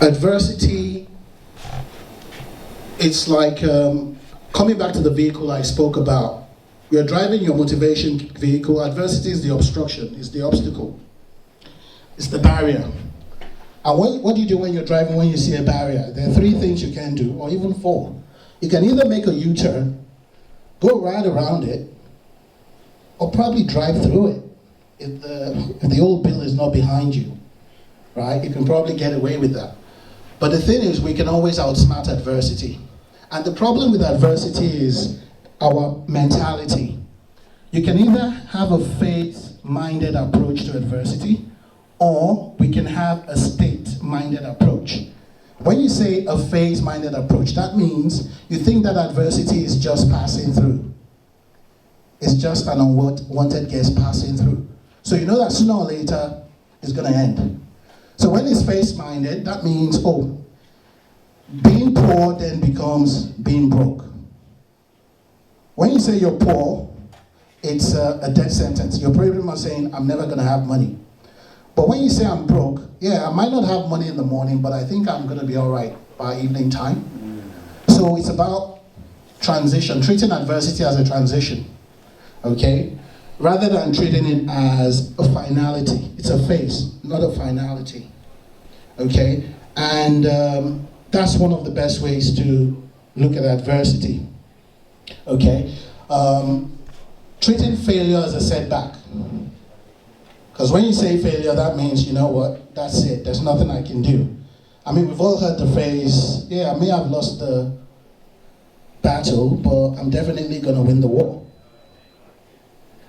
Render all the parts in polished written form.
Adversity, it's like coming back to the vehicle I spoke about. You're driving your motivation vehicle. Adversity is the obstruction, is the obstacle, it's the barrier. And what do you do when you're driving when you see a barrier? There are 3 things you can do, or even 4. You can either make a U-turn, go right around it, or probably drive through it. If the old bill is not behind you, right? You can probably get away with that. But the thing is, we can always outsmart adversity. And the problem with adversity is our mentality. You can either have a faith-minded approach to adversity, or we can have a state-minded approach. When you say a phase-minded approach, that means you think that adversity is just passing through. It's just an unwanted guest passing through. So you know that sooner or later, it's going to end. So when it's phase-minded, that means, being poor then becomes being broke. When you say you're poor, it's a death sentence. You're pretty much saying, I'm never going to have money. But when you say I'm broke, I might not have money in the morning, but I think I'm going to be all right by evening time. So it's about transition, treating adversity as a transition, okay? Rather than treating it as a finality. It's a phase, not a finality, okay? And that's one of the best ways to look at adversity, okay? Treating failure as a setback. Because when you say failure, that means, you know what, that's it, there's nothing I can do. I mean, we've all heard the phrase, I may have lost the battle, but I'm definitely going to win the war.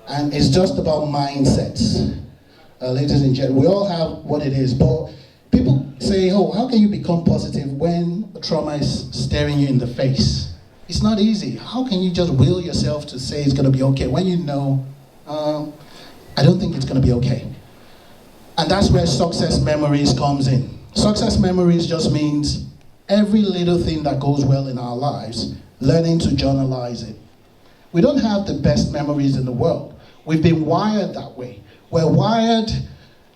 And it's just about mindsets. Ladies and gentlemen, we all have what it is, but people say, how can you become positive when trauma is staring you in the face? It's not easy. How can you just will yourself to say it's going to be okay when you know, I don't think it's going to be okay. And that's where success memories comes in. Success memories just means every little thing that goes well in our lives, learning to journalize it. We don't have the best memories in the world. We've been wired that way. We're wired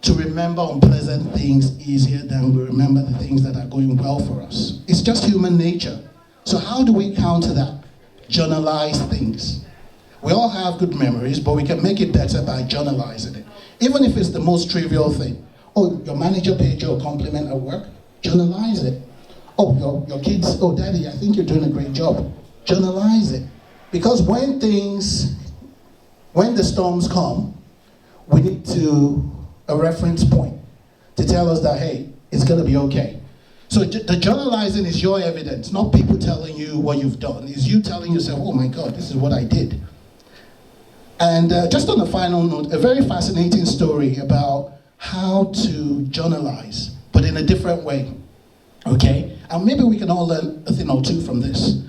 to remember unpleasant things easier than we remember the things that are going well for us. It's just human nature. So how do we counter that? Journalize things. We all have good memories, but we can make it better by journalizing it. Even if it's the most trivial thing. Your manager paid you a compliment at work? Journalize it. Your kids, daddy, I think you're doing a great job. Journalize it. Because when the storms come, we need a reference point to tell us that, hey, it's going to be okay. So the journalizing is your evidence, not people telling you what you've done. It's you telling yourself, oh my God, this is what I did. And just on a final note, a very fascinating story about how to journalize, but in a different way, okay? And maybe we can all learn a thing or two from this.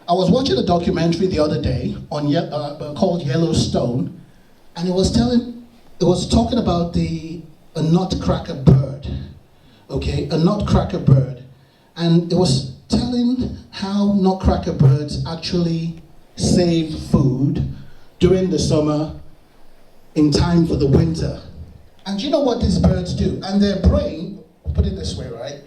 I was watching a documentary the other day on called Yellowstone, and it was talking about a nutcracker bird, okay? A nutcracker bird. And it was telling how nutcracker birds actually save food during the summer in time for the winter. And you know what these birds do? And their brain, put it this way, right?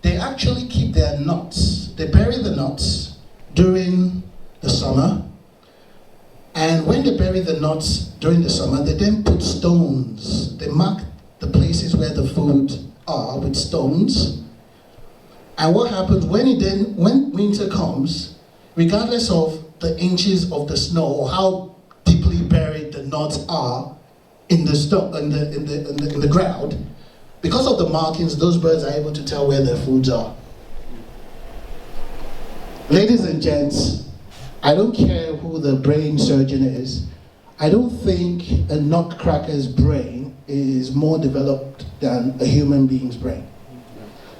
They actually keep their nuts. They bury the nuts during the summer. And when they bury the nuts during the summer, they then put stones. They mark the places where the food are with stones. And what happens when winter comes, regardless of the inches of the snow or how deeply buried the nuts are in the ground, because of the markings, those birds are able to tell where their foods are. Ladies and gents, I don't care who the brain surgeon is, I don't think a nutcracker's brain is more developed than a human being's brain.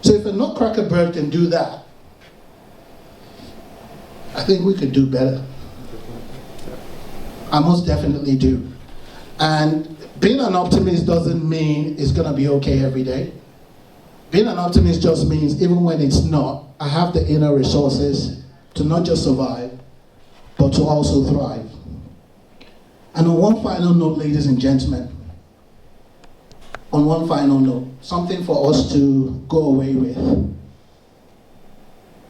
So if a nutcracker bird can do that, I think we could do better. I most definitely do. And being an optimist doesn't mean it's going to be okay every day. Being an optimist just means even when it's not, I have the inner resources to not just survive, but to also thrive. And on one final note, ladies and gentlemen, on one final note, something for us to go away with.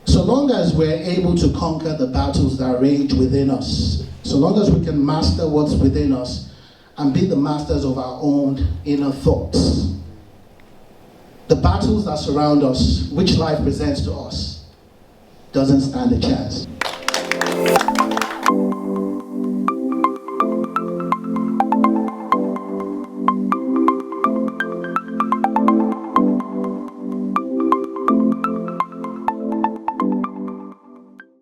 So long as we're able to conquer the battles that rage within us, so long as we can master what's within us and be the masters of our own inner thoughts, the battles that surround us, which life presents to us, doesn't stand a chance.